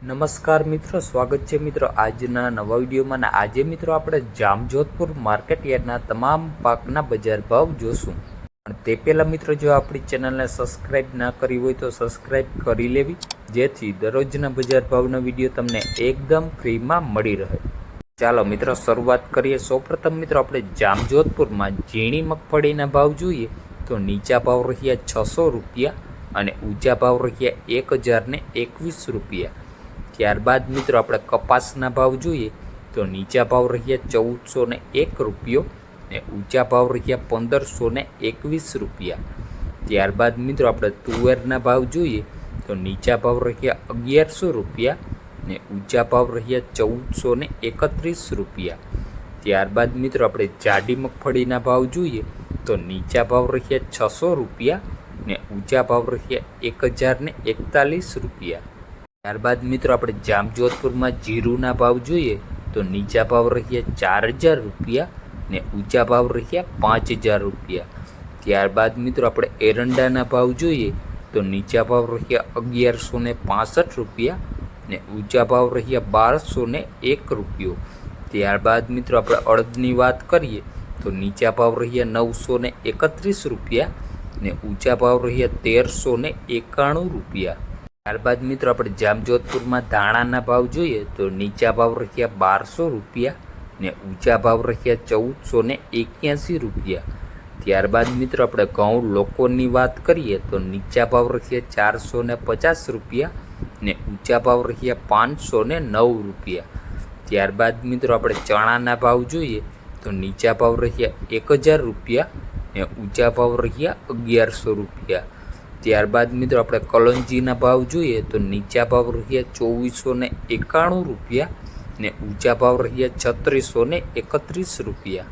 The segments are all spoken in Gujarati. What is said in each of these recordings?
નમસ્કાર મિત્રો, સ્વાગત છે મિત્રો આજના નવા વિડીયોમાં. ને આજે મિત્રો આપણે જામજોધપુર માર્કેટ યાર્ડના તમામ પાકના બજાર ભાવ જોશું. પણ તે પહેલાં મિત્રો, જો આપણી ચેનલને સબસ્ક્રાઈબ ના કરી હોય તો સબસ્ક્રાઈબ કરી લેવી, જેથી દરરોજના બજાર ભાવના વિડીયો તમને એકદમ ફ્રીમાં મળી રહે. ચાલો મિત્રો શરૂઆત કરીએ. સૌપ્રથમ મિત્રો આપણે જામજોધપુરમાં ઝીણી મગફળીના ભાવ જોઈએ તો નીચા ભાવ રહ્યા 600 રૂપિયા અને ઊંચા ભાવ રહ્યા 1021 રૂપિયા. ત્યારબાદ મિત્રો આપણે કપાસના ભાવ જોઈએ તો નીચા ભાવ રહ્યા 1401 રૂપિયો ને ઊંચા ભાવ રહ્યા 1521 રૂપિયા. ત્યારબાદ મિત્રો આપણે તુવેરના ભાવ જોઈએ તો નીચા ભાવ રહ્યા 1100 રૂપિયા ને ઊંચા ભાવ રહ્યા 1431 રૂપિયા. ત્યારબાદ મિત્રો આપણે જાડી મગફળીના ભાવ જોઈએ તો નીચા ભાવ રહ્યા 600 રૂપિયા ને ઊંચા ભાવ રહ્યા 1041 રૂપિયા. ત્યારબાદ મિત્રો આપણે જામજોધપુરમાં જીરુના ભાવ જોઈએ તો નીચા ભાવ રહ્યા 4000 રૂપિયા ને ઊંચા ભાવ રહ્યા 5000 રૂપિયા. ત્યારબાદ મિત્રો આપણે એરંડાના ભાવ જોઈએ તો નીચા ભાવ રહ્યા 1165 રૂપિયા ને ઊંચા ભાવ રહ્યા 1201 રૂપિયો. ત્યારબાદ મિત્રો આપણે અડદની વાત કરીએ તો નીચા ભાવ રહ્યા 931 રૂપિયા ને ઊંચા ભાવ રહ્યા 1391 રૂપિયા. ત્યારબાદ મિત્રો આપણે જામજોધપુરમાં ધાણાના ભાવ જોઈએ તો નીચા ભાવ રહ્યા 1200 રૂપિયા ને ઊંચા ભાવ રહ્યા 1481 રૂપિયા. ત્યારબાદ મિત્રો આપણે ઘઉં લોકોની વાત કરીએ તો નીચા ભાવ રહ્યા 450 રૂપિયા ને ઊંચા ભાવ રહ્યા 509 રૂપિયા. ત્યારબાદ મિત્રો આપણે ચણાના ભાવ જોઈએ તો નીચા ભાવ રહ્યા 1000 રૂપિયા ને ઊંચા ભાવ રહ્યા 1100 રૂપિયા. ત્યારબાદ મિત્રો આપણે કલોંજીના ભાવ જોઈએ તો નીચા ભાવ રહ્યા 2491 રૂપિયા ને ઊંચા ભાવ રહ્યા 3631 રૂપિયા.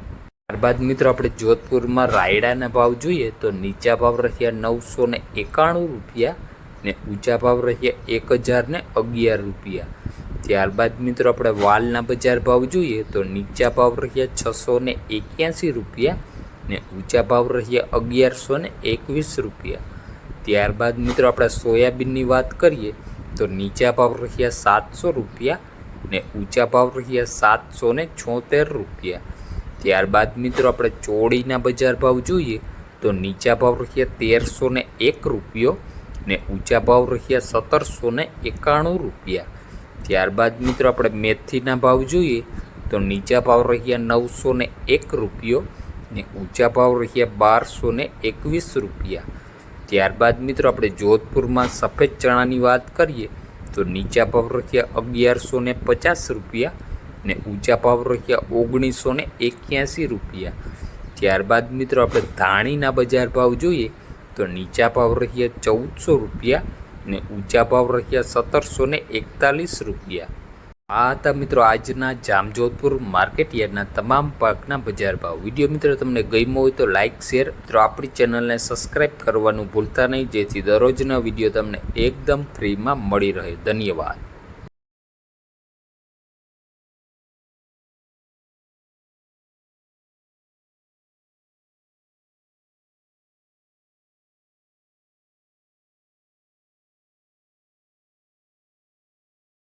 ત્યારબાદ મિત્રો આપણે જોધપુરમાં રાયડાના ભાવ જોઈએ તો નીચા ભાવ રહ્યા 991 રૂપિયા ને ઊંચા ભાવ રહ્યા 1011 રૂપિયા. ત્યારબાદ મિત્રો આપણે વાલના બજાર ભાવ જોઈએ તો નીચા ભાવ રહ્યા 681 રૂપિયા ને ઊંચા ભાવ રહ્યા 1121 રૂપિયા. ત્યારબાદ મિત્રો આપણે સોયાબીનની વાત કરીએ તો નીચા ભાવ રહ્યા 700 રૂપિયા ને ઊંચા ભાવ રહ્યા 776 રૂપિયા. ત્યારબાદ મિત્રો આપણે ચોળીના બજાર ભાવ જોઈએ તો નીચા ભાવ રહ્યા 1301 રૂપિયો ને ઊંચા ભાવ રહ્યા 1791 રૂપિયા. ત્યારબાદ મિત્રો આપણે મેથીના ભાવ જોઈએ તો નીચા ભાવ રહ્યા 901 રૂપિયો ને ઊંચા ભાવ રહ્યા 1221 રૂપિયા. ત્યારબાદ મિત્રો આપણે જોધપુરમાં સફેદ ચણાની વાત કરીએ તો નીચા ભાવ રહ્યા 1150 રૂપિયા ને ઊંચા ભાવ રહ્યા 1981 રૂપિયા. ત્યારબાદ મિત્રો આપણે ધાણીના બજાર ભાવ જોઈએ તો નીચા ભાવ રહ્યા 1400 રૂપિયા ને ઊંચા ભાવ રહ્યા 1741 રૂપિયા. આ હતા મિત્રો આજના જામજોધપુર માર્કેટ યાર્ડના તમામ પાકના બજાર ભાવ. વિડીયો મિત્રો તમને ગમ્યો હોય તો લાઇક શેર મિત્રો આપણી ચેનલને સબસ્ક્રાઈબ કરવાનું ભૂલતા નહીં, જેથી દરરોજના વિડીયો તમને એકદમ ફ્રીમાં મળી રહે. ધન્યવાદ.